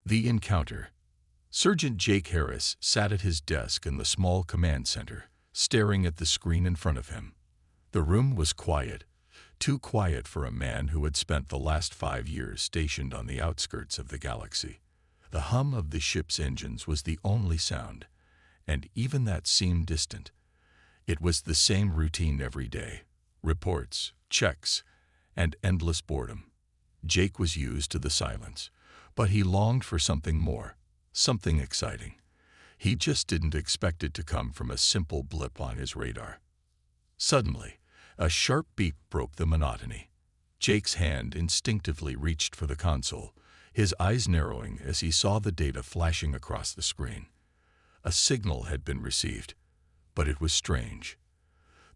The encounter. Sergeant Jake Harris sat at his desk in the small command center, staring at the screen in front of him. The room was quiet, too quiet for a man who had spent the last 5 years stationed on the outskirts of the galaxy. The hum of the ship's engines was the only sound, and even that seemed distant. It was the same routine every day: reports, checks, and endless boredom. Jake was used to the silence, but he longed for something more, something exciting. He just didn't expect it to come from a simple blip on his radar. Suddenly, a sharp beep broke the monotony. Jake's hand instinctively reached for the console, his eyes narrowing as he saw the data flashing across the screen. A signal had been received, but it was strange.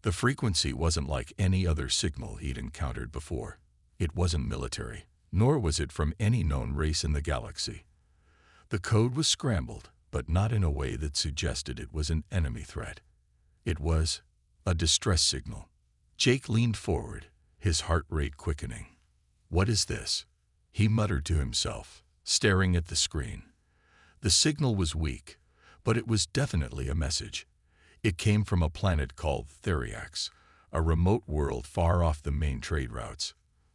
The frequency wasn't like any other signal he'd encountered before. It wasn't military, nor was it from any known race in the galaxy. The code was scrambled, but not in a way that suggested it was an enemy threat. It was a distress signal. Jake leaned forward, his heart rate quickening. "What is this?" he muttered to himself, staring at the screen. The signal was weak, but it was definitely a message. It came from a planet called Theriax, a remote world far off the main trade routes.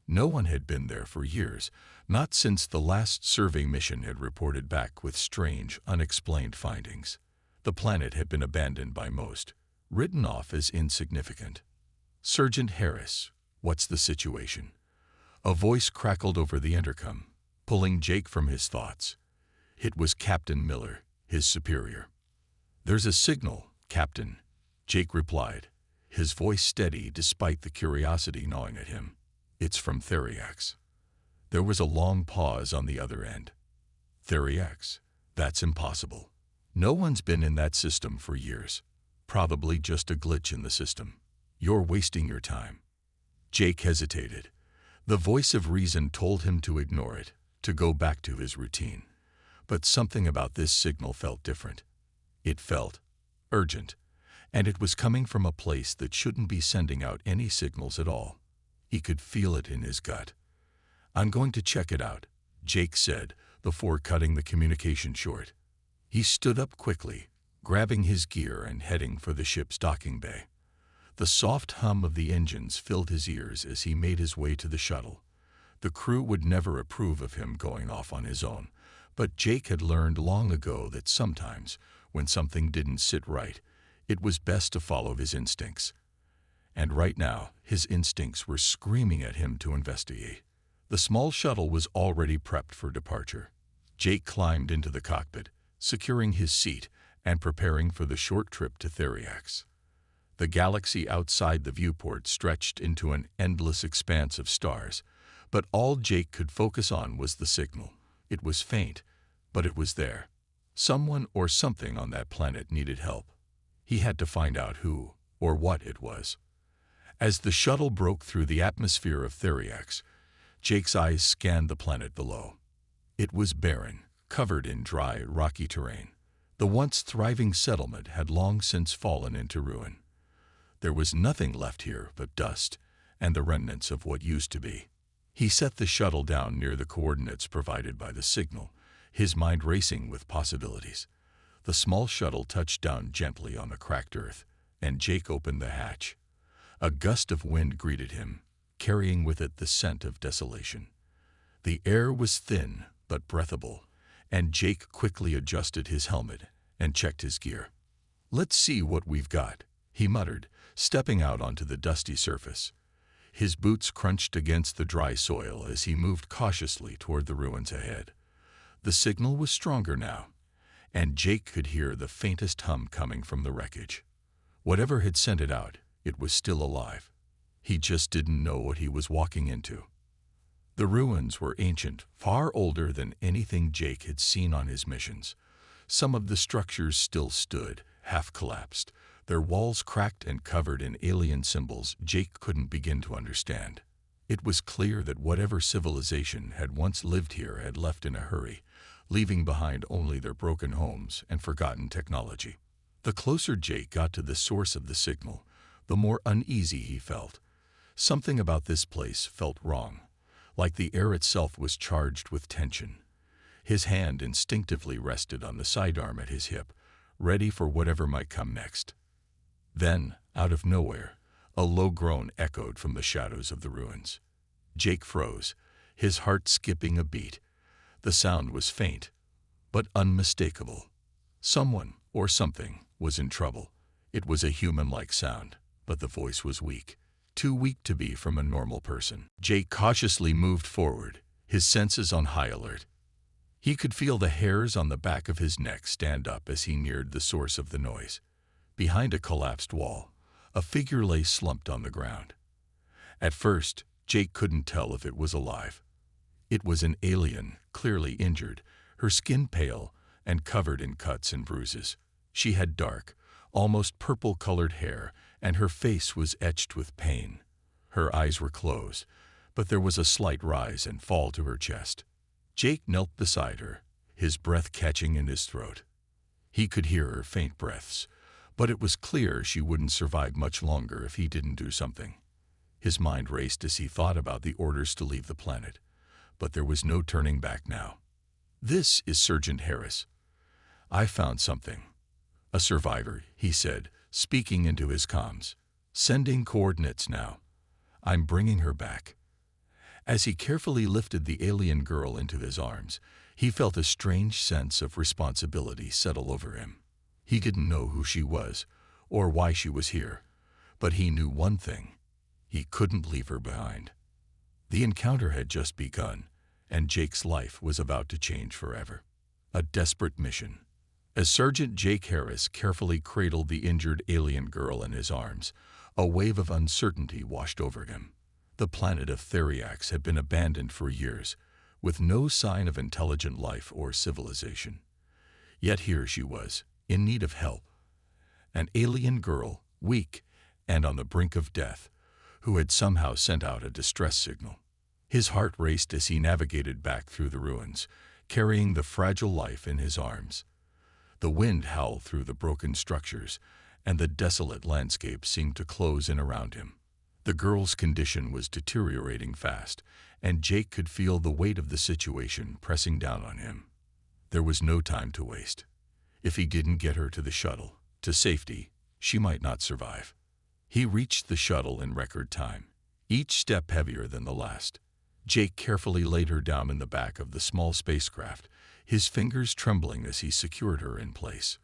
No one had been there for years, not since the last survey mission had reported back with strange, unexplained findings. The planet had been abandoned by most, written off as insignificant. "Sergeant Harris, what's the situation?" A voice crackled over the intercom, pulling Jake from his thoughts. It was Captain Miller, his superior. "There's a signal, Captain," Jake replied, his voice steady despite the curiosity gnawing at him. "It's from Theriax." There was a long pause on the other end. "Theriax? That's impossible. No one's been in that system for years. Probably just a glitch in the system. You're wasting your time." Jake hesitated. The voice of reason told him to ignore it, to go back to his routine. But something about this signal felt different. It felt urgent, and it was coming from a place that shouldn't be sending out any signals at all. He could feel it in his gut. "I'm going to check it out," Jake said, before cutting the communication short. He stood up quickly, grabbing his gear and heading for the ship's docking bay. The soft hum of the engines filled his ears as he made his way to the shuttle. The crew would never approve of him going off on his own, but Jake had learned long ago that sometimes, when something didn't sit right, it was best to follow his instincts. And right now, his instincts were screaming at him to investigate. The small shuttle was already prepped for departure. Jake climbed into the cockpit, securing his seat and preparing for the short trip to Theriax. The galaxy outside the viewport stretched into an endless expanse of stars, but all Jake could focus on was the signal. It was faint, but it was there. Someone or something on that planet needed help. He had to find out who or what it was. As the shuttle broke through the atmosphere of Theriax, Jake's eyes scanned the planet below. It was barren, covered in dry, rocky terrain. The once thriving settlement had long since fallen into ruin. There was nothing left here but dust and the remnants of what used to be. He set the shuttle down near the coordinates provided by the signal, his mind racing with possibilities. The small shuttle touched down gently on the cracked earth, and Jake opened the hatch. A gust of wind greeted him, carrying with it the scent of desolation. The air was thin but breathable, and Jake quickly adjusted his helmet and checked his gear. "Let's see what we've got," he muttered, stepping out onto the dusty surface. His boots crunched against the dry soil as he moved cautiously toward the ruins ahead. The signal was stronger now, and Jake could hear the faintest hum coming from the wreckage. Whatever had sent it out, it was still alive. He just didn't know what he was walking into. The ruins were ancient, far older than anything Jake had seen on his missions. Some of the structures still stood, half collapsed, their walls cracked and covered in alien symbols Jake couldn't begin to understand. It was clear that whatever civilization had once lived here had left in a hurry, leaving behind only their broken homes and forgotten technology. The closer Jake got to the source of the signal, the more uneasy he felt. Something about this place felt wrong, like the air itself was charged with tension. His hand instinctively rested on the sidearm at his hip, ready for whatever might come next. Then, out of nowhere, a low groan echoed from the shadows of the ruins. Jake froze, his heart skipping a beat. The sound was faint, but unmistakable. Someone, or something, was in trouble. It was a human-like sound, but the voice was weak, too weak to be from a normal person. Jake cautiously moved forward, his senses on high alert. He could feel the hairs on the back of his neck stand up as he neared the source of the noise. Behind a collapsed wall, a figure lay slumped on the ground. At first, Jake couldn't tell if it was alive. It was an alien, clearly injured, her skin pale and covered in cuts and bruises. She had dark, almost purple-colored hair, and her face was etched with pain. Her eyes were closed, but there was a slight rise and fall to her chest. Jake knelt beside her, his breath catching in his throat. He could hear her faint breaths, but it was clear she wouldn't survive much longer if he didn't do something. His mind raced as he thought about the orders to leave the planet, but there was no turning back now. "This is Sergeant Harris. I found something. A survivor," he said, speaking into his comms. "Sending coordinates now. I'm bringing her back." As he carefully lifted the alien girl into his arms, he felt a strange sense of responsibility settle over him. He didn't know who she was, or why she was here, but he knew one thing: he couldn't leave her behind. The encounter had just begun, and Jake's life was about to change forever. A desperate mission. As Sergeant Jake Harris carefully cradled the injured alien girl in his arms, a wave of uncertainty washed over him. The planet of Theriax had been abandoned for years, with no sign of intelligent life or civilization. Yet here she was, in need of help. An alien girl, weak and on the brink of death, who had somehow sent out a distress signal. His heart raced as he navigated back through the ruins, carrying the fragile life in his arms. The wind howled through the broken structures, and the desolate landscape seemed to close in around him. The girl's condition was deteriorating fast, and Jake could feel the weight of the situation pressing down on him. There was no time to waste. If he didn't get her to the shuttle, to safety, she might not survive. He reached the shuttle in record time, each step heavier than the last. Jake carefully laid her down in the back of the small spacecraft, his fingers trembling as he secured her in place.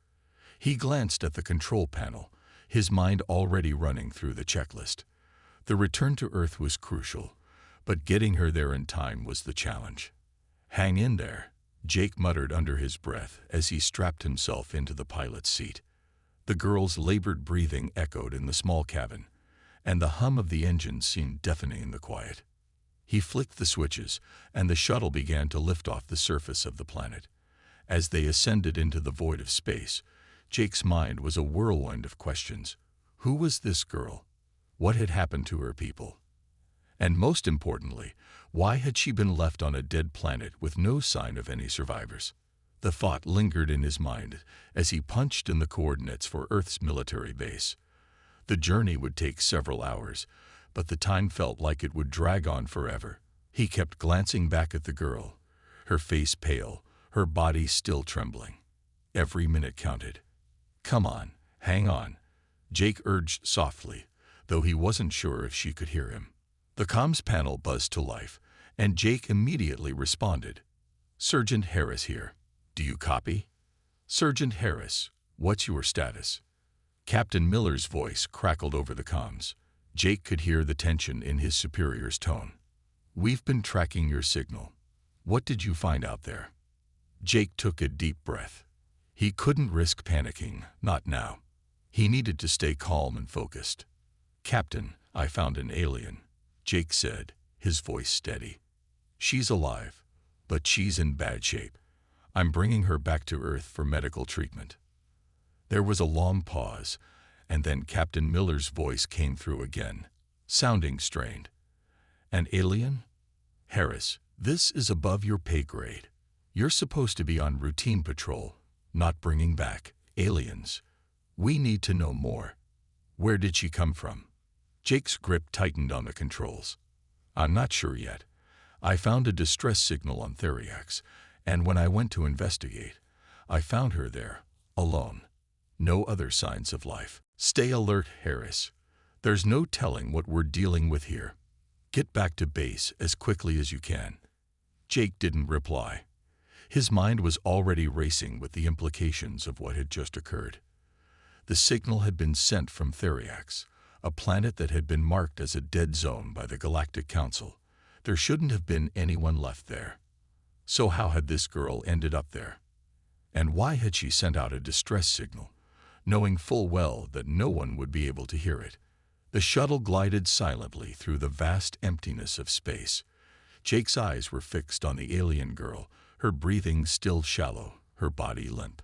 He glanced at the control panel, his mind already running through the checklist. The return to Earth was crucial, but getting her there in time was the challenge. "Hang in there," Jake muttered under his breath as he strapped himself into the pilot's seat. The girl's labored breathing echoed in the small cabin, and the hum of the engine seemed deafening in the quiet. He flicked the switches, and the shuttle began to lift off the surface of the planet. As they ascended into the void of space, Jake's mind was a whirlwind of questions. Who was this girl? What had happened to her people? And most importantly, why had she been left on a dead planet with no sign of any survivors? The thought lingered in his mind as he punched in the coordinates for Earth's military base. The journey would take several hours, but the time felt like it would drag on forever. He kept glancing back at the girl, her face pale, her body still trembling. Every minute counted. "Come on, hang on," Jake urged softly, though he wasn't sure if she could hear him. The comms panel buzzed to life, and Jake immediately responded. "Sergeant Harris here. Do you copy?" "Sergeant Harris, what's your status?" Captain Miller's voice crackled over the comms. Jake could hear the tension in his superior's tone. "We've been tracking your signal. What did you find out there?" Jake took a deep breath. He couldn't risk panicking, not now. He needed to stay calm and focused. "Captain, I found an alien," Jake said, his voice steady. "She's alive, but she's in bad shape. I'm bringing her back to Earth for medical treatment." There was a long pause, and then Captain Miller's voice came through again, sounding strained. "An alien? Harris, this is above your pay grade. You're supposed to be on routine patrol, not bringing back aliens. We need to know more. Where did she come from?" Jake's grip tightened on the controls. "I'm not sure yet. I found a distress signal on Theriax, And when I went to investigate, I found her there, alone. No other signs of life. Stay alert, Harris. There's no telling what we're dealing with here. Get back to base as quickly as you can." Jake didn't reply. His mind was already racing with the implications of what had just occurred. The signal had been sent from Theriax, a planet that had been marked as a dead zone by the Galactic Council. There shouldn't have been anyone left there. So how had this girl ended up there? And why had she sent out a distress signal, knowing full well that no one would be able to hear it? The shuttle glided silently through the vast emptiness of space. Jake's eyes were fixed on the alien girl, her breathing still shallow, her body limp.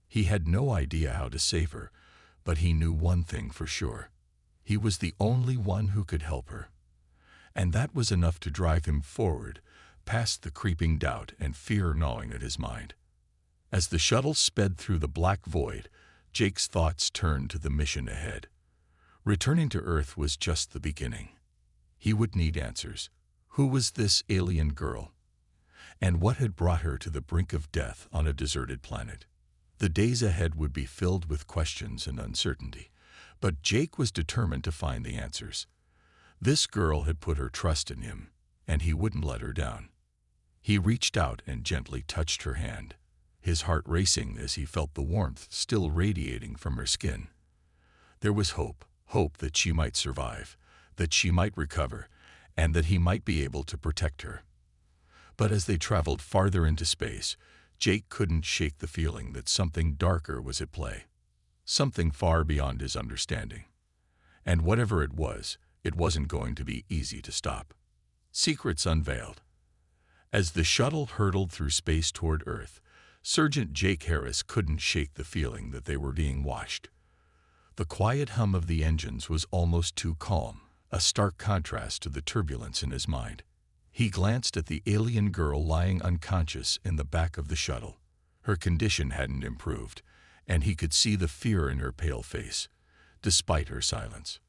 He had no idea how to save her, but he knew one thing for sure. He was the only one who could help her. And that was enough to drive him forward, past the creeping doubt and fear gnawing at his mind. As the shuttle sped through the black void, Jake's thoughts turned to the mission ahead. Returning to Earth was just the beginning. He would need answers. Who was this alien girl? And what had brought her to the brink of death on a deserted planet? The days ahead would be filled with questions and uncertainty, but Jake was determined to find the answers. This girl had put her trust in him, and he wouldn't let her down. He reached out and gently touched her hand, his heart racing as he felt the warmth still radiating from her skin. There was hope that she might survive, that she might recover, and that he might be able to protect her. But as they traveled farther into space, Jake couldn't shake the feeling that something darker was at play, something far beyond his understanding. And whatever it wasn't going to be easy to stop. Secrets unveiled. As the shuttle hurtled through space toward Earth, Sergeant Jake Harris couldn't shake the feeling that they were being watched. The quiet hum of the engines was almost too calm, a stark contrast to the turbulence in his mind. He glanced at the alien girl lying unconscious in the back of the shuttle. Her condition hadn't improved, and he could see the fear in her pale face, despite her silence.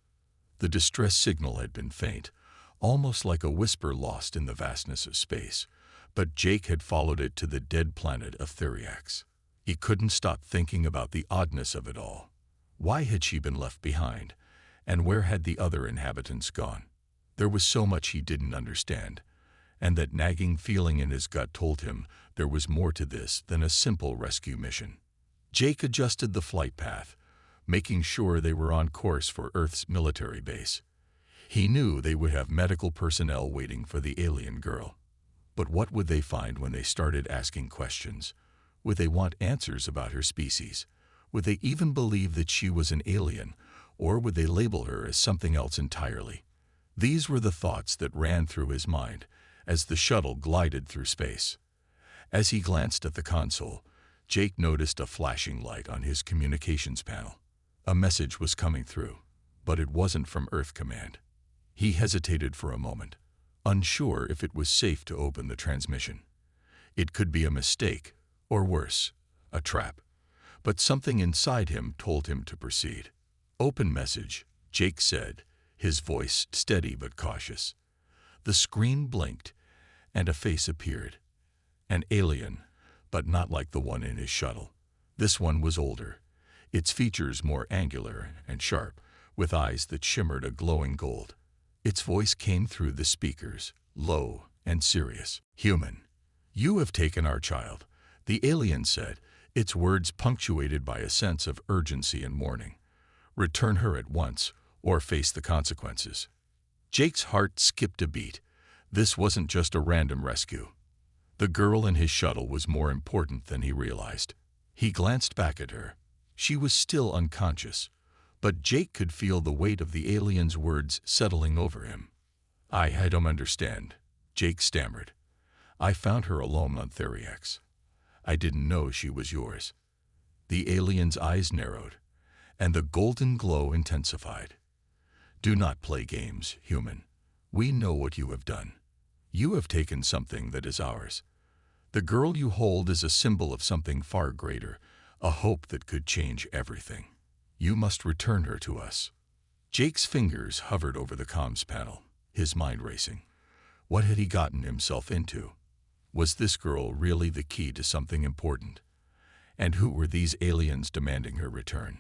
The distress signal had been faint, almost like a whisper lost in the vastness of space, but Jake had followed it to the dead planet of Theriax. He couldn't stop thinking about the oddness of it all. Why had she been left behind, and where had the other inhabitants gone? There was so much he didn't understand, and that nagging feeling in his gut told him there was more to this than a simple rescue mission. Jake adjusted the flight path, making sure they were on course for Earth's military base. He knew they would have medical personnel waiting for the alien girl. But what would they find when they started asking questions? Would they want answers about her species? Would they even believe that she was an alien, or would they label her as something else entirely? These were the thoughts that ran through his mind as the shuttle glided through space. As he glanced at the console, Jake noticed a flashing light on his communications panel. A message was coming through, but it wasn't from Earth Command. He hesitated for a moment, unsure if it was safe to open the transmission. It could be a mistake, or worse, a trap. But something inside him told him to proceed. "Open message," Jake said, his voice steady but cautious. The screen blinked, and a face appeared. An alien, but not like the one in his shuttle. This one was older, its features more angular and sharp, with eyes that shimmered a glowing gold. Its voice came through the speakers, low and serious. "Human, you have taken our child," the alien said, its words punctuated by a sense of urgency and warning. "Return her at once, or face the consequences." Jake's heart skipped a beat. This wasn't just a random rescue. The girl in his shuttle was more important than he realized. He glanced back at her. She was still unconscious, but Jake could feel the weight of the alien's words settling over him. I don't understand," Jake stammered. "I found her alone on Theriax. I didn't know she was yours." The alien's eyes narrowed, and the golden glow intensified. "Do not play games, human. We know what you have done. You have taken something that is ours. The girl you hold is a symbol of something far greater, a hope that could change everything. You must return her to us." Jake's fingers hovered over the comms panel, his mind racing. What had he gotten himself into? Was this girl really the key to something important? And who were these aliens demanding her return?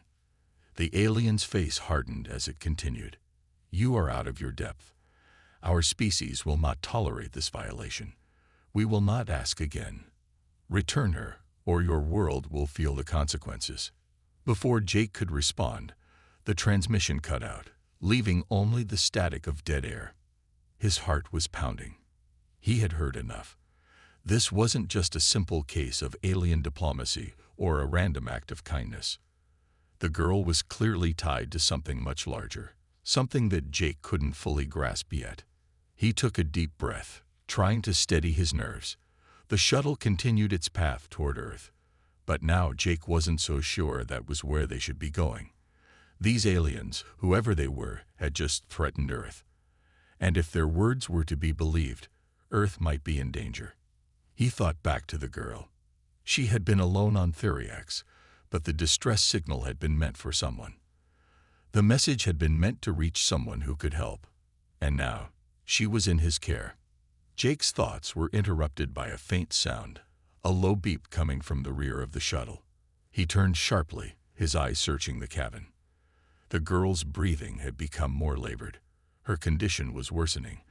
The alien's face hardened as it continued. You are out of your depth. Our species will not tolerate this violation. We will not ask again. Return her, or your world will feel the consequences. Before Jake could respond, the transmission cut out, leaving only the static of dead air. His heart was pounding. He had heard enough. This wasn't just a simple case of alien diplomacy or a random act of kindness. The girl was clearly tied to something much larger, something that Jake couldn't fully grasp yet. He took a deep breath, trying to steady his nerves. The shuttle continued its path toward Earth, but now Jake wasn't so sure that was where they should be going. These aliens, whoever they were, had just threatened Earth. And if their words were to be believed, Earth might be in danger. He thought back to the girl. She had been alone on Theriax, but the distress signal had been meant for someone. The message had been meant to reach someone who could help. And now, she was in his care. Jake's thoughts were interrupted by a faint sound, a low beep coming from the rear of the shuttle. He turned sharply, his eyes searching the cabin. The girl's breathing had become more labored. Her condition was worsening,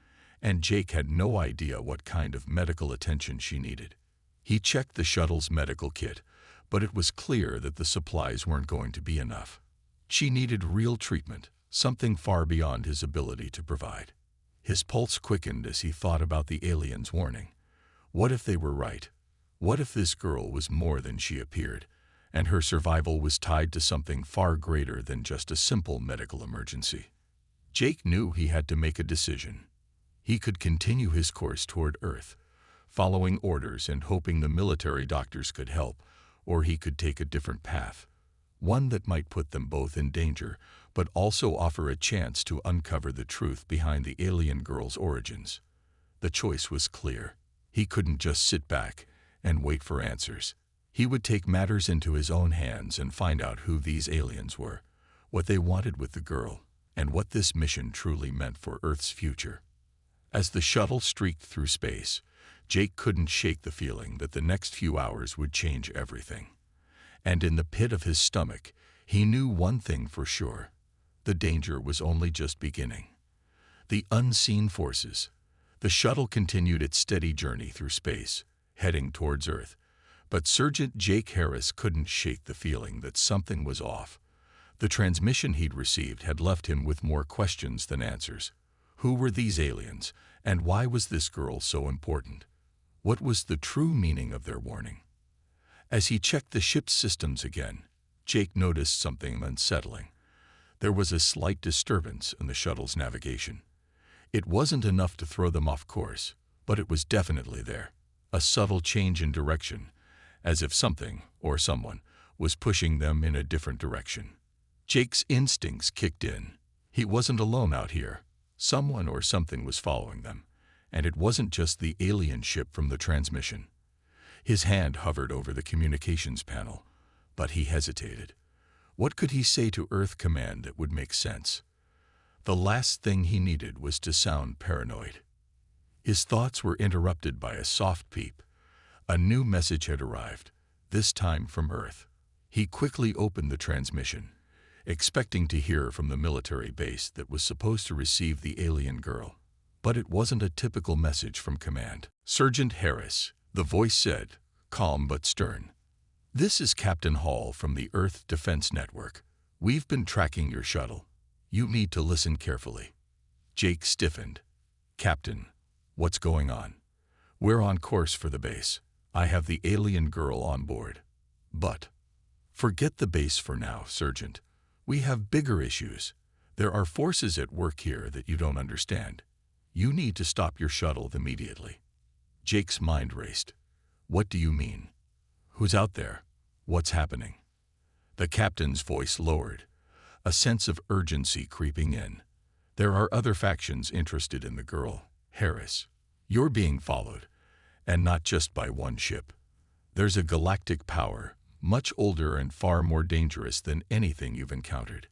and Jake had no idea what kind of medical attention she needed. He checked the shuttle's medical kit, but it was clear that the supplies weren't going to be enough. She needed real treatment, something far beyond his ability to provide. His pulse quickened as he thought about the aliens' warning. What if they were right? What if this girl was more than she appeared, and her survival was tied to something far greater than just a simple medical emergency? Jake knew he had to make a decision. He could continue his course toward Earth, following orders and hoping the military doctors could help, or he could take a different path, one that might put them both in danger, but also offer a chance to uncover the truth behind the alien girl's origins. The choice was clear. He couldn't just sit back and wait for answers. He would take matters into his own hands and find out who these aliens were, what they wanted with the girl, and what this mission truly meant for Earth's future. As the shuttle streaked through space, Jake couldn't shake the feeling that the next few hours would change everything. And in the pit of his stomach, he knew one thing for sure. The danger was only just beginning. The unseen forces. The shuttle continued its steady journey through space, heading towards Earth. But Sergeant Jake Harris couldn't shake the feeling that something was off. The transmission he'd received had left him with more questions than answers. Who were these aliens, and why was this girl so important? What was the true meaning of their warning? As he checked the ship's systems again, Jake noticed something unsettling. There was a slight disturbance in the shuttle's navigation. It wasn't enough to throw them off course, but it was definitely there. A subtle change in direction, as if something, or someone, was pushing them in a different direction. Jake's instincts kicked in. He wasn't alone out here. Someone or something was following them, and it wasn't just the alien ship from the transmission. His hand hovered over the communications panel, but he hesitated. What could he say to Earth Command that would make sense? The last thing he needed was to sound paranoid. His thoughts were interrupted by a soft peep. A new message had arrived, this time from Earth. He quickly opened the transmission, expecting to hear from the military base that was supposed to receive the alien girl. But it wasn't a typical message from command. Sergeant Harris, the voice said, calm but stern. This is Captain Hall from the Earth Defense Network. We've been tracking your shuttle. You need to listen carefully. Jake stiffened. Captain, what's going on? We're on course for the base. I have the alien girl on board. But forget the base for now, Sergeant. We have bigger issues. There are forces at work here that you don't understand. You need to stop your shuttle immediately. Jake's mind raced. What do you mean? Who's out there? What's happening? The captain's voice lowered, a sense of urgency creeping in. There are other factions interested in the girl, Harris. You're being followed, and not just by one ship. There's a galactic power, much older and far more dangerous than anything you've encountered.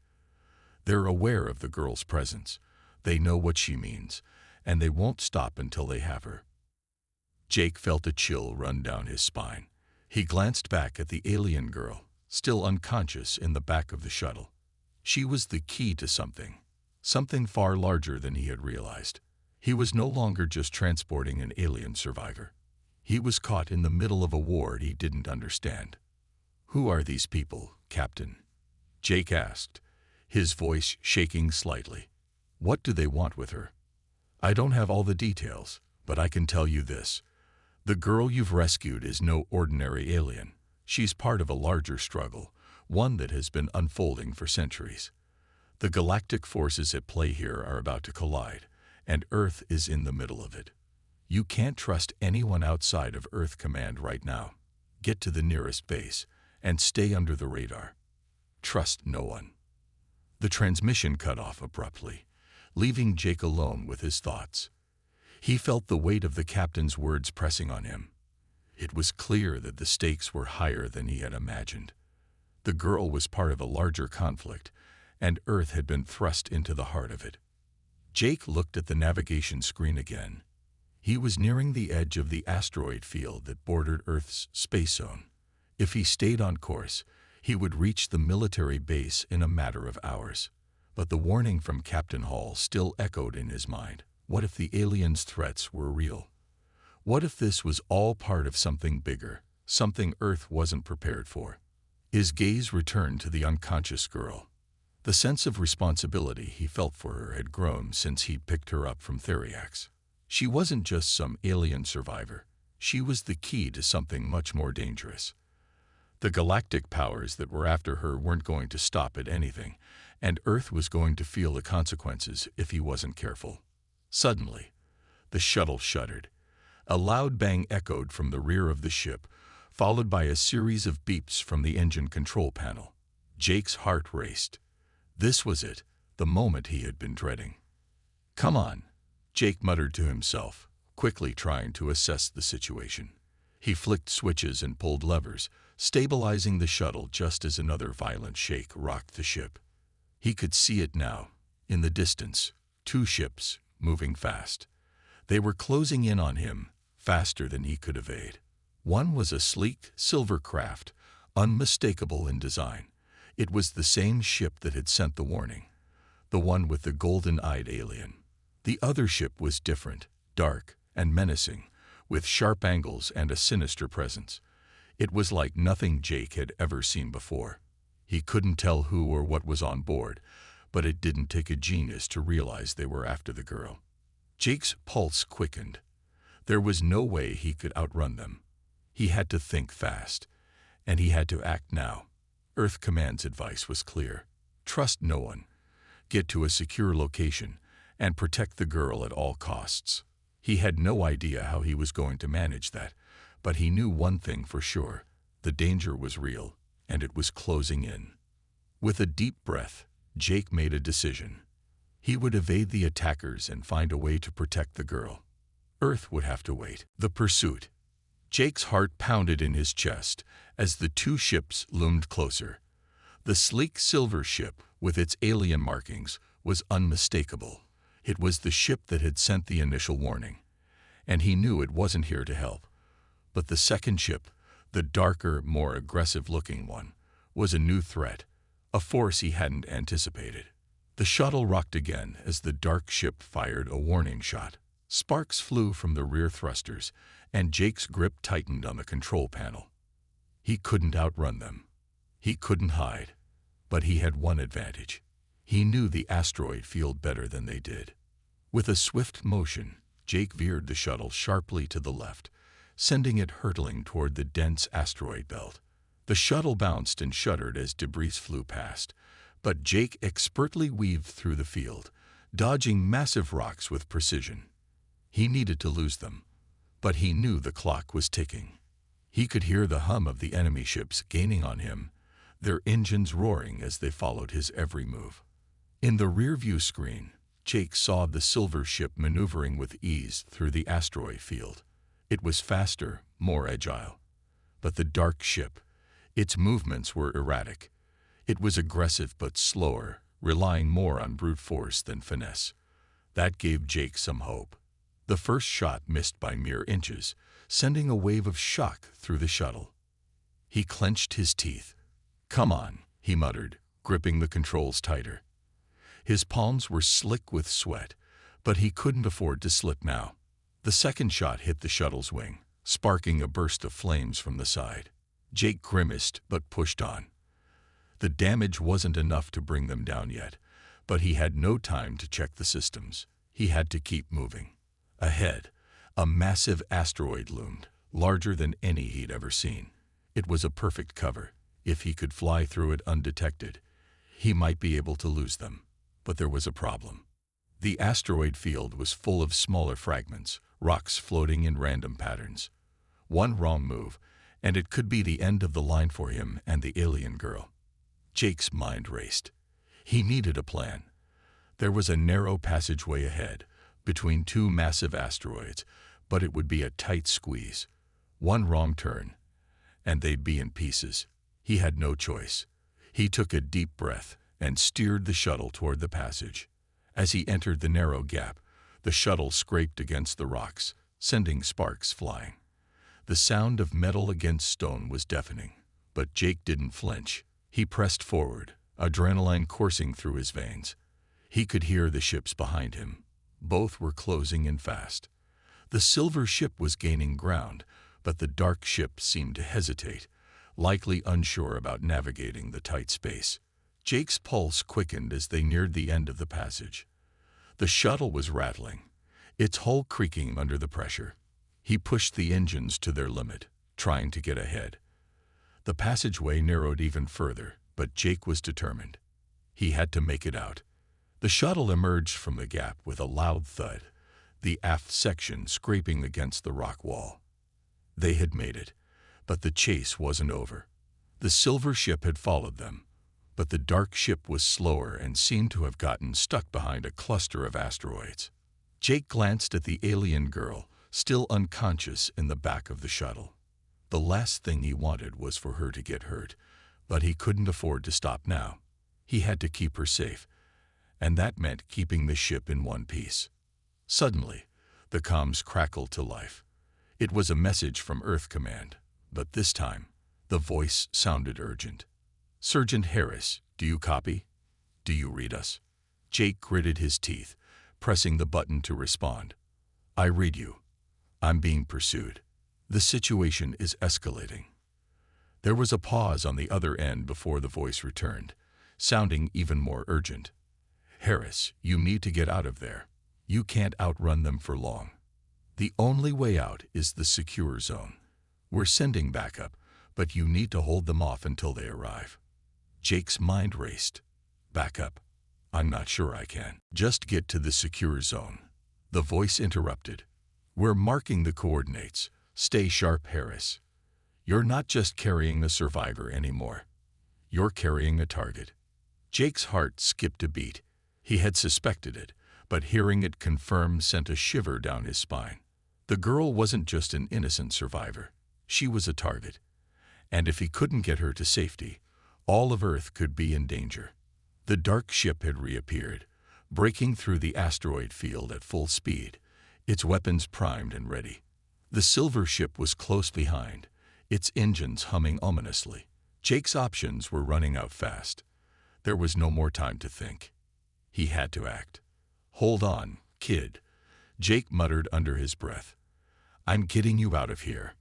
They're aware of the girl's presence. They know what she means, and they won't stop until they have her. Jake felt a chill run down his spine. He glanced back at the alien girl, still unconscious in the back of the shuttle. She was the key to something far larger than he had realized. He was no longer just transporting an alien survivor. He was caught in the middle of a war he didn't understand. "Who are these people, Captain?" Jake asked, his voice shaking slightly. "What do they want with her?" "I don't have all the details, but I can tell you this. The girl you've rescued is no ordinary alien. She's part of a larger struggle, one that has been unfolding for centuries. The galactic forces at play here are about to collide, and Earth is in the middle of it. You can't trust anyone outside of Earth Command right now. Get to the nearest base and stay under the radar. Trust no one." The transmission cut off abruptly, leaving Jake alone with his thoughts. He felt the weight of the captain's words pressing on him. It was clear that the stakes were higher than he had imagined. The girl was part of a larger conflict, and Earth had been thrust into the heart of it. Jake looked at the navigation screen again. He was nearing the edge of the asteroid field that bordered Earth's space zone. If he stayed on course, he would reach the military base in a matter of hours. But the warning from Captain Hall still echoed in his mind. What if the aliens' threats were real? What if this was all part of something bigger, something Earth wasn't prepared for? His gaze returned to the unconscious girl. The sense of responsibility he felt for her had grown since he picked her up from Theriax. She wasn't just some alien survivor. She was the key to something much more dangerous. The galactic powers that were after her weren't going to stop at anything, and Earth was going to feel the consequences if he wasn't careful. Suddenly, the shuttle shuddered. A loud bang echoed from the rear of the ship, followed by a series of beeps from the engine control panel. Jake's heart raced. This was it, the moment he had been dreading. "Come on," Jake muttered to himself, quickly trying to assess the situation. He flicked switches and pulled levers, stabilizing the shuttle just as another violent shake rocked the ship. He could see it now, in the distance, two ships, moving fast. They were closing in on him, faster than he could evade. One was a sleek, silver craft, unmistakable in design. It was the same ship that had sent the warning, the one with the golden-eyed alien. The other ship was different, dark and menacing, with sharp angles and a sinister presence. It was like nothing Jake had ever seen before. He couldn't tell who or what was on board, but it didn't take a genius to realize they were after the girl. Jake's pulse quickened. There was no way he could outrun them. He had to think fast, and he had to act now. Earth Command's advice was clear. Trust no one. Get to a secure location and protect the girl at all costs. He had no idea how he was going to manage that, but he knew one thing for sure. The danger was real, and it was closing in. With a deep breath, Jake made a decision. He would evade the attackers and find a way to protect the girl. Earth would have to wait. The pursuit. Jake's heart pounded in his chest as the two ships loomed closer. The sleek silver ship, with its alien markings, was unmistakable. It was the ship that had sent the initial warning, and he knew it wasn't here to help. But the second ship, the darker, more aggressive-looking one, was a new threat, a force he hadn't anticipated. The shuttle rocked again as the dark ship fired a warning shot. Sparks flew from the rear thrusters, and Jake's grip tightened on the control panel. He couldn't outrun them. He couldn't hide. But he had one advantage. He knew the asteroid field better than they did. With a swift motion, Jake veered the shuttle sharply to the left, sending it hurtling toward the dense asteroid belt. The shuttle bounced and shuddered as debris flew past, but Jake expertly weaved through the field, dodging massive rocks with precision. He needed to lose them, but he knew the clock was ticking. He could hear the hum of the enemy ships gaining on him, their engines roaring as they followed his every move. In the rear-view screen, Jake saw the silver ship maneuvering with ease through the asteroid field. It was faster, more agile. But the dark ship, its movements were erratic. It was aggressive but slower, relying more on brute force than finesse. That gave Jake some hope. The first shot missed by mere inches, sending a wave of shock through the shuttle. He clenched his teeth. "Come on," he muttered, gripping the controls tighter. His palms were slick with sweat, but he couldn't afford to slip now. The second shot hit the shuttle's wing, sparking a burst of flames from the side. Jake grimaced but pushed on. The damage wasn't enough to bring them down yet, but he had no time to check the systems. He had to keep moving. Ahead, a massive asteroid loomed, larger than any he'd ever seen. It was a perfect cover. If he could fly through it undetected, he might be able to lose them. But there was a problem. The asteroid field was full of smaller fragments, rocks floating in random patterns. One wrong move, and it could be the end of the line for him and the alien girl. Jake's mind raced. He needed a plan. There was a narrow passageway ahead, between two massive asteroids, but it would be a tight squeeze. One wrong turn, and they'd be in pieces. He had no choice. He took a deep breath and steered the shuttle toward the passage. As he entered the narrow gap, the shuttle scraped against the rocks, sending sparks flying. The sound of metal against stone was deafening, but Jake didn't flinch. He pressed forward, adrenaline coursing through his veins. He could hear the ships behind him. Both were closing in fast. The silver ship was gaining ground, but the dark ship seemed to hesitate, likely unsure about navigating the tight space. Jake's pulse quickened as they neared the end of the passage. The shuttle was rattling, its hull creaking under the pressure. He pushed the engines to their limit, trying to get ahead. The passageway narrowed even further, but Jake was determined. He had to make it out. The shuttle emerged from the gap with a loud thud, the aft section scraping against the rock wall. They had made it, but the chase wasn't over. The silver ship had followed them, but the dark ship was slower and seemed to have gotten stuck behind a cluster of asteroids. Jake glanced at the alien girl, still unconscious in the back of the shuttle. The last thing he wanted was for her to get hurt, but he couldn't afford to stop now. He had to keep her safe, and that meant keeping the ship in one piece. Suddenly, the comms crackled to life. It was a message from Earth Command, but this time, the voice sounded urgent. "Sergeant Harris, do you copy? Do you read us?" Jake gritted his teeth, pressing the button to respond. "I read you. I'm being pursued. The situation is escalating." There was a pause on the other end before the voice returned, sounding even more urgent. "Harris, you need to get out of there. You can't outrun them for long. The only way out is the secure zone. We're sending backup, but you need to hold them off until they arrive." Jake's mind raced. "Backup? I'm not sure I can. Just get to the secure zone." The voice interrupted. "We're marking the coordinates. Stay sharp, Harris. You're not just carrying a survivor anymore. You're carrying a target." Jake's heart skipped a beat. He had suspected it, but hearing it confirmed sent a shiver down his spine. The girl wasn't just an innocent survivor. She was a target. And if he couldn't get her to safety, all of Earth could be in danger. The dark ship had reappeared, breaking through the asteroid field at full speed, its weapons primed and ready. The silver ship was close behind, its engines humming ominously. Jake's options were running out fast. There was no more time to think. He had to act. "Hold on, kid," Jake muttered under his breath. "I'm getting you out of here."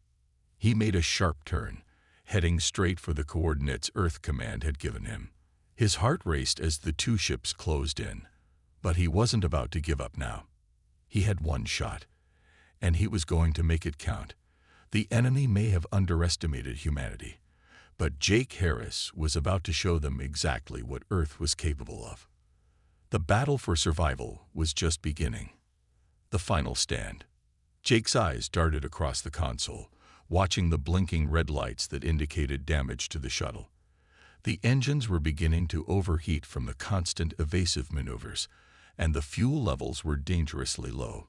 He made a sharp turn, heading straight for the coordinates Earth Command had given him. His heart raced as the two ships closed in, but he wasn't about to give up now. He had one shot, and he was going to make it count. The enemy may have underestimated humanity, but Jake Harris was about to show them exactly what Earth was capable of. The battle for survival was just beginning. The final stand. Jake's eyes darted across the console, watching the blinking red lights that indicated damage to the shuttle. The engines were beginning to overheat from the constant evasive maneuvers, and the fuel levels were dangerously low.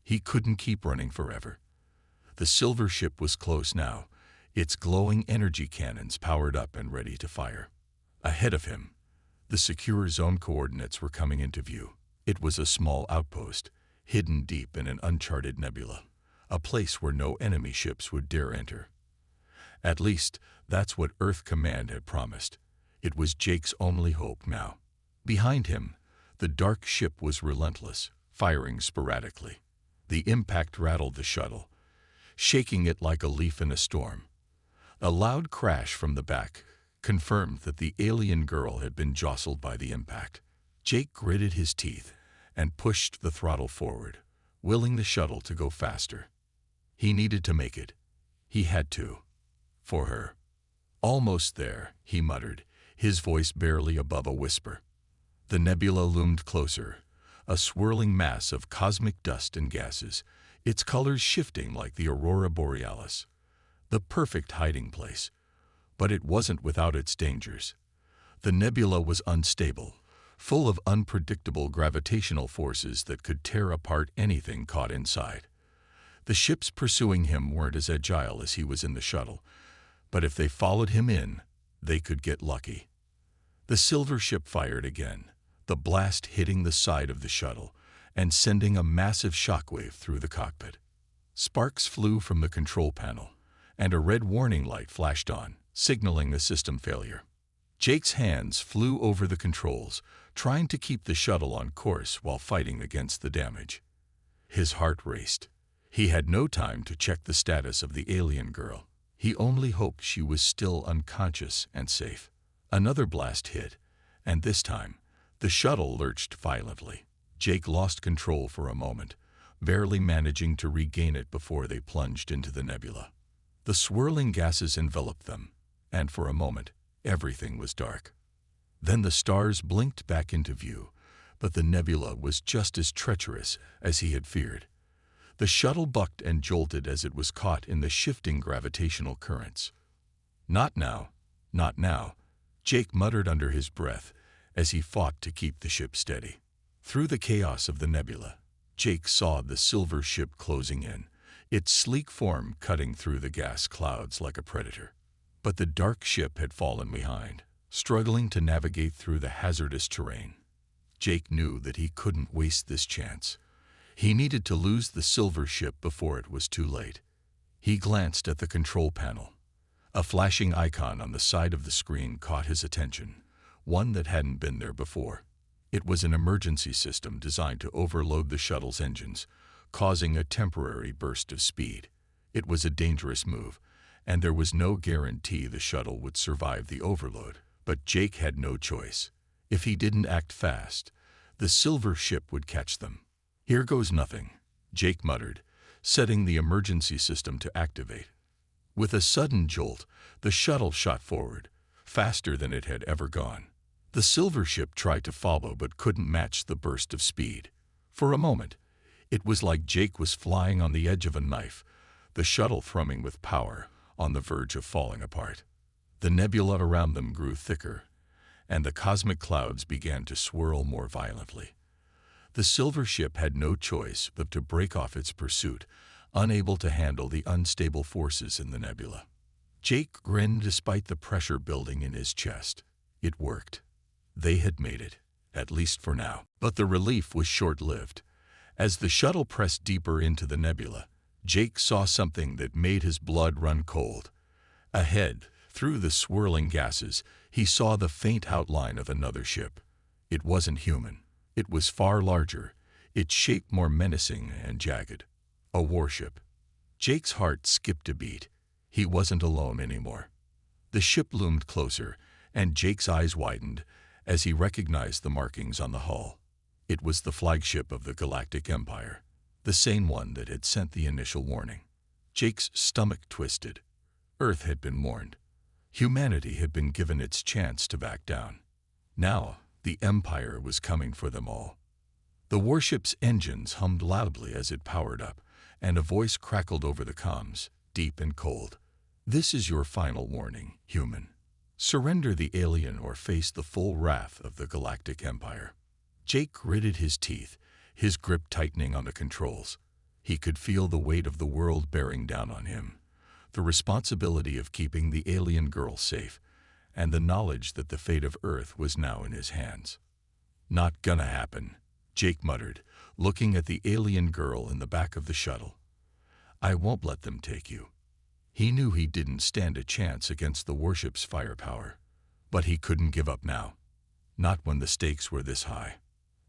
He couldn't keep running forever. The silver ship was close now, its glowing energy cannons powered up and ready to fire. Ahead of him, the secure zone coordinates were coming into view. It was a small outpost, hidden deep in an uncharted nebula, a place where no enemy ships would dare enter. At least, that's what Earth Command had promised. It was Jake's only hope now. Behind him, the dark ship was relentless, firing sporadically. The impact rattled the shuttle, shaking it like a leaf in a storm. A loud crash from the back confirmed that the alien girl had been jostled by the impact. Jake gritted his teeth and pushed the throttle forward, willing the shuttle to go faster. He needed to make it. He had to. For her. Almost there, he muttered, his voice barely above a whisper. The nebula loomed closer, a swirling mass of cosmic dust and gases, its colors shifting like the aurora borealis. The perfect hiding place. But it wasn't without its dangers. The nebula was unstable, full of unpredictable gravitational forces that could tear apart anything caught inside. The ships pursuing him weren't as agile as he was in the shuttle, but if they followed him in, they could get lucky. The silver ship fired again, the blast hitting the side of the shuttle and sending a massive shockwave through the cockpit. Sparks flew from the control panel, and a red warning light flashed on, signaling a system failure. Jake's hands flew over the controls, trying to keep the shuttle on course while fighting against the damage. His heart raced. He had no time to check the status of the alien girl. He only hoped she was still unconscious and safe. Another blast hit, and this time, the shuttle lurched violently. Jake lost control for a moment, barely managing to regain it before they plunged into the nebula. The swirling gases enveloped them, and for a moment, everything was dark. Then the stars blinked back into view, but the nebula was just as treacherous as he had feared. The shuttle bucked and jolted as it was caught in the shifting gravitational currents. "Not now, not now," Jake muttered under his breath as he fought to keep the ship steady. Through the chaos of the nebula, Jake saw the silver ship closing in, its sleek form cutting through the gas clouds like a predator. But the dark ship had fallen behind, struggling to navigate through the hazardous terrain. Jake knew that he couldn't waste this chance. He needed to lose the silver ship before it was too late. He glanced at the control panel. A flashing icon on the side of the screen caught his attention, one that hadn't been there before. It was an emergency system designed to overload the shuttle's engines, causing a temporary burst of speed. It was a dangerous move, and there was no guarantee the shuttle would survive the overload. But Jake had no choice. If he didn't act fast, the silver ship would catch them. "Here goes nothing," Jake muttered, setting the emergency system to activate. With a sudden jolt, the shuttle shot forward, faster than it had ever gone. The silver ship tried to follow but couldn't match the burst of speed. For a moment, it was like Jake was flying on the edge of a knife, the shuttle thrumming with power, on the verge of falling apart. The nebula around them grew thicker, and the cosmic clouds began to swirl more violently. The silver ship had no choice but to break off its pursuit, unable to handle the unstable forces in the nebula. Jake grinned despite the pressure building in his chest. It worked. They had made it, at least for now. But the relief was short-lived. As the shuttle pressed deeper into the nebula, Jake saw something that made his blood run cold. Ahead, through the swirling gases, he saw the faint outline of another ship. It wasn't human. It was far larger, its shape more menacing and jagged. A warship. Jake's heart skipped a beat. He wasn't alone anymore. The ship loomed closer, and Jake's eyes widened as he recognized the markings on the hull. It was the flagship of the Galactic Empire, the same one that had sent the initial warning. Jake's stomach twisted. Earth had been warned. Humanity had been given its chance to back down. Now, the Empire was coming for them all. The warship's engines hummed loudly as it powered up, and a voice crackled over the comms, deep and cold. "This is your final warning, human. Surrender the alien or face the full wrath of the Galactic Empire." Jake gritted his teeth, his grip tightening on the controls. He could feel the weight of the world bearing down on him, the responsibility of keeping the alien girl safe, and the knowledge that the fate of Earth was now in his hands. "Not gonna happen," Jake muttered, looking at the alien girl in the back of the shuttle. "I won't let them take you." He knew he didn't stand a chance against the warship's firepower, but he couldn't give up now. Not when the stakes were this high.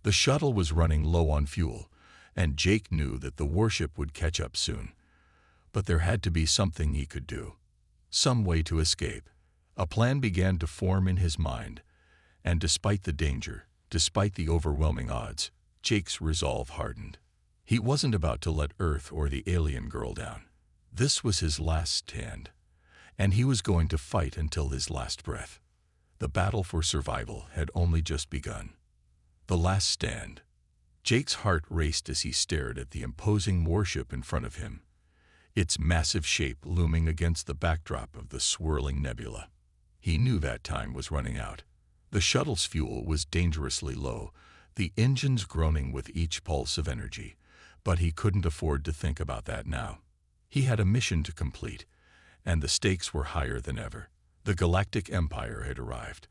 The shuttle was running low on fuel, and Jake knew that the warship would catch up soon. But there had to be something he could do. Some way to escape. A plan began to form in his mind, and despite the danger, despite the overwhelming odds, Jake's resolve hardened. He wasn't about to let Earth or the alien girl down. This was his last stand, and he was going to fight until his last breath. The battle for survival had only just begun. The last stand. Jake's heart raced as he stared at the imposing warship in front of him, its massive shape looming against the backdrop of the swirling nebula. He knew that time was running out. The shuttle's fuel was dangerously low, the engines groaning with each pulse of energy, but he couldn't afford to think about that now. He had a mission to complete, and the stakes were higher than ever. The Galactic Empire had arrived,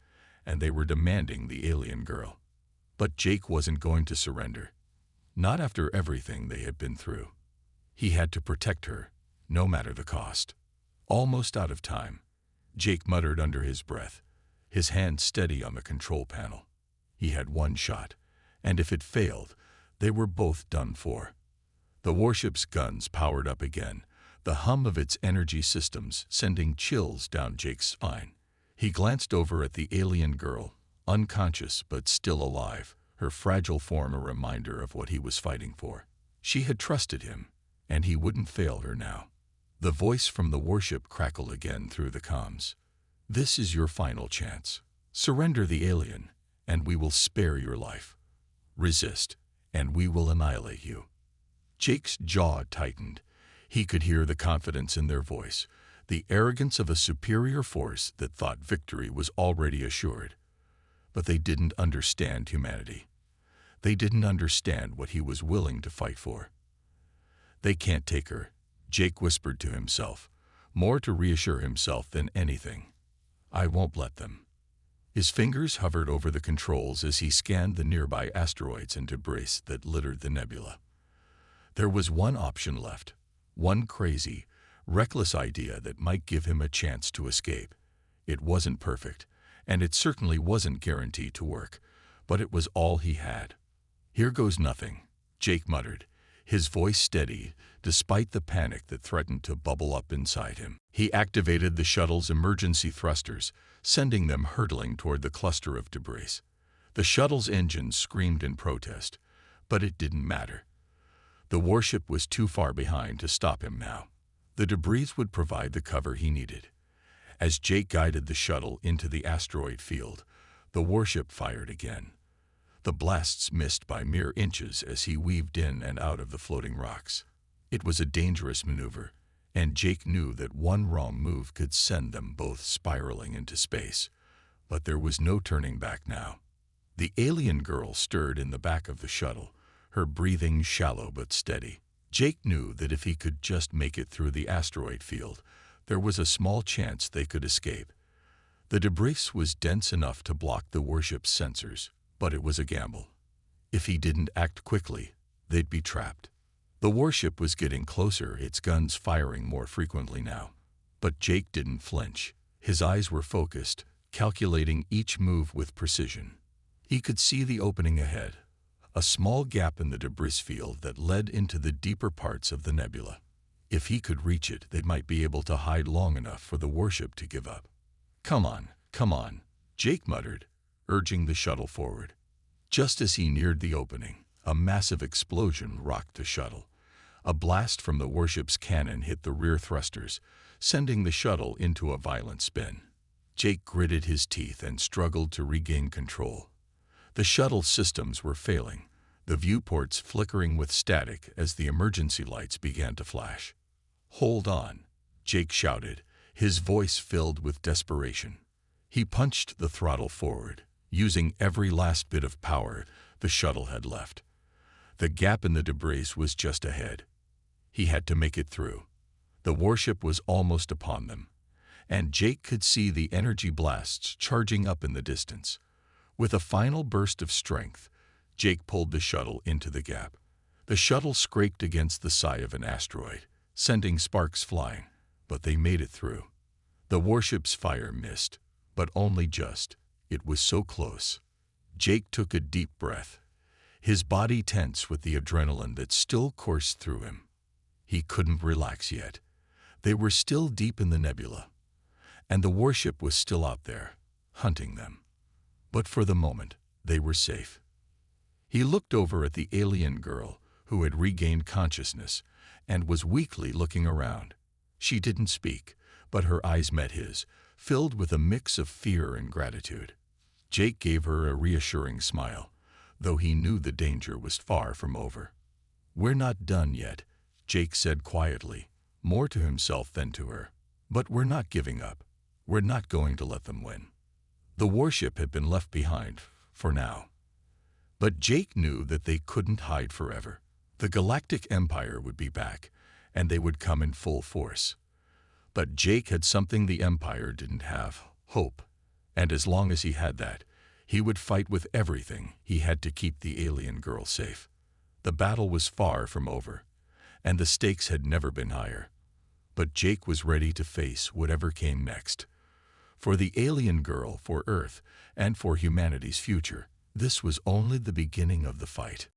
and they were demanding the alien girl. But Jake wasn't going to surrender. Not after everything they had been through. He had to protect her, no matter the cost. Almost out of time, Jake muttered under his breath, his hand steady on the control panel. He had one shot, and if it failed, they were both done for. The warship's guns powered up again, the hum of its energy systems sending chills down Jake's spine. He glanced over at the alien girl, unconscious but still alive, her fragile form a reminder of what he was fighting for. She had trusted him, and he wouldn't fail her now. The voice from the warship crackled again through the comms. "This is your final chance. Surrender the alien, and we will spare your life. Resist, and we will annihilate you." Jake's jaw tightened. He could hear the confidence in their voice, the arrogance of a superior force that thought victory was already assured. But they didn't understand humanity. They didn't understand what he was willing to fight for. "They can't take her," Jake whispered to himself, more to reassure himself than anything. "I won't let them." His fingers hovered over the controls as he scanned the nearby asteroids and debris that littered the nebula. There was one option left, one crazy, reckless idea that might give him a chance to escape. It wasn't perfect, and it certainly wasn't guaranteed to work, but it was all he had. "Here goes nothing," Jake muttered, his voice steady despite the panic that threatened to bubble up inside him. He activated the shuttle's emergency thrusters, sending them hurtling toward the cluster of debris. The shuttle's engines screamed in protest, but it didn't matter. The warship was too far behind to stop him now. The debris would provide the cover he needed. As Jake guided the shuttle into the asteroid field, the warship fired again. The blasts missed by mere inches as he weaved in and out of the floating rocks. It was a dangerous maneuver, and Jake knew that one wrong move could send them both spiraling into space. But there was no turning back now. The alien girl stirred in the back of the shuttle, her breathing shallow but steady. Jake knew that if he could just make it through the asteroid field, there was a small chance they could escape. The debris was dense enough to block the warship's sensors, but it was a gamble. If he didn't act quickly, they'd be trapped. The warship was getting closer, its guns firing more frequently now. But Jake didn't flinch. His eyes were focused, calculating each move with precision. He could see the opening ahead, a small gap in the debris field that led into the deeper parts of the nebula. If he could reach it, they might be able to hide long enough for the warship to give up. Come on," Jake muttered, urging the shuttle forward. Just as he neared the opening, a massive explosion rocked the shuttle. A blast from the warship's cannon hit the rear thrusters, sending the shuttle into a violent spin. Jake gritted his teeth and struggled to regain control. The shuttle's systems were failing, the viewports flickering with static as the emergency lights began to flash. "Hold on," Jake shouted, his voice filled with desperation. He punched the throttle forward, using every last bit of power the shuttle had left. The gap in the debris was just ahead. He had to make it through. The warship was almost upon them, and Jake could see the energy blasts charging up in the distance. With a final burst of strength, Jake pulled the shuttle into the gap. The shuttle scraped against the side of an asteroid, sending sparks flying, but they made it through. The warship's fire missed, but only just. It was so close. Jake took a deep breath, his body tense with the adrenaline that still coursed through him. He couldn't relax yet. They were still deep in the nebula, and the warship was still out there, hunting them. But for the moment, they were safe. He looked over at the alien girl who had regained consciousness and was weakly looking around. She didn't speak, but her eyes met his, filled with a mix of fear and gratitude. Jake gave her a reassuring smile, though he knew the danger was far from over. "We're not done yet," Jake said quietly, more to himself than to her. "But we're not giving up. We're not going to let them win." The warship had been left behind, for now. But Jake knew that they couldn't hide forever. The Galactic Empire would be back, and they would come in full force. But Jake had something the Empire didn't have: hope. And as long as he had that, he would fight with everything he had to keep the alien girl safe. The battle was far from over, and the stakes had never been higher. But Jake was ready to face whatever came next. For the alien girl, for Earth, and for humanity's future, this was only the beginning of the fight.